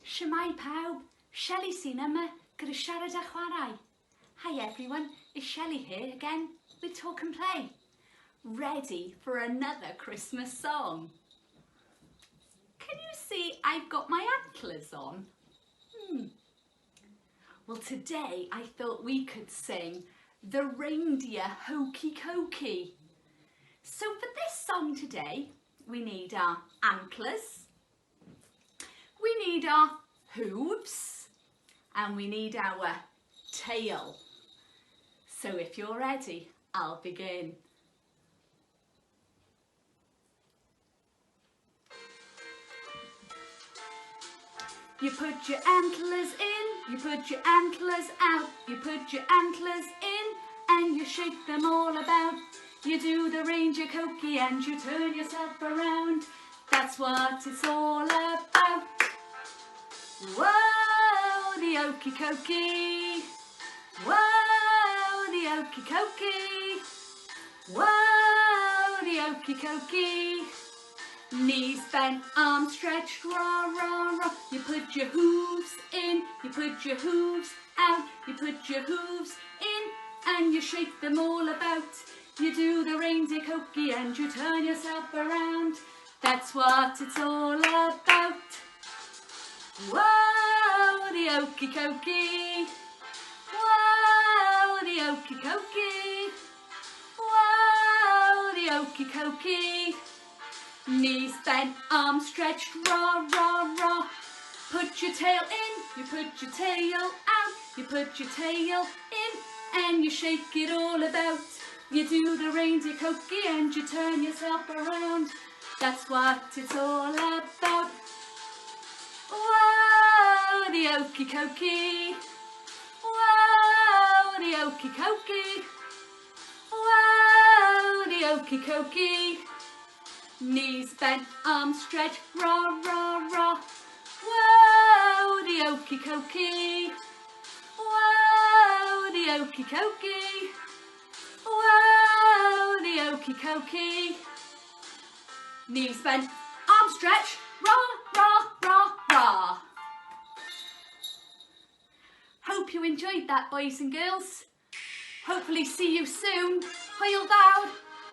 Shwmae pawb, Shelley sy'n yma gyda siarad a chwarae. Hi everyone, it's Shelley here again with Talk and Play. Ready for another Christmas song. Can you see I've got my antlers on? Well, today I thought we could sing the Reindeer Hokey Cokey. So for this song today, we need our antlers, we need our hooves, and we need our tail. So if you're ready, I'll begin. You put your antlers in, you put your antlers out, you put your antlers in and you shake them all about. You do the Reindeer Cokey and you turn yourself around. That's what it's all about. Whoa, the Hokey Cokey. Whoa, the Hokey Cokey. Whoa, the Hokey Cokey. Knees bent, arms stretched, rah, rah, rah. You put your hooves in, you put your hooves out, you put your hooves in and you shake them all about. You do the Reindeer Cokey and you turn yourself around. That's what it's all about. Whoa, the Hokey Cokey. Whoa, the Hokey Cokey. Whoa, the Hokey Cokey. Knees bent, arms stretched, rah, rah, rah. Put your tail in, you put your tail out, you put your tail in and you shake it all about. You do the Reindeer Cokey and you turn yourself around. That's what it's all about. Whoa, the Hokey Cokey. Whoa, the Hokey Cokey. Whoa, the Hokey Cokey. Knees bent, arms stretched, rah, rah, rah. Whoa, the Hokey Cokey. Whoa, the Hokey Cokey. Whoa, the Hokey Cokey. Knees bent, arms stretched, rah, rah, rah, rah. Hope you enjoyed that, boys and girls. Hopefully see you soon. Hwyl fawr.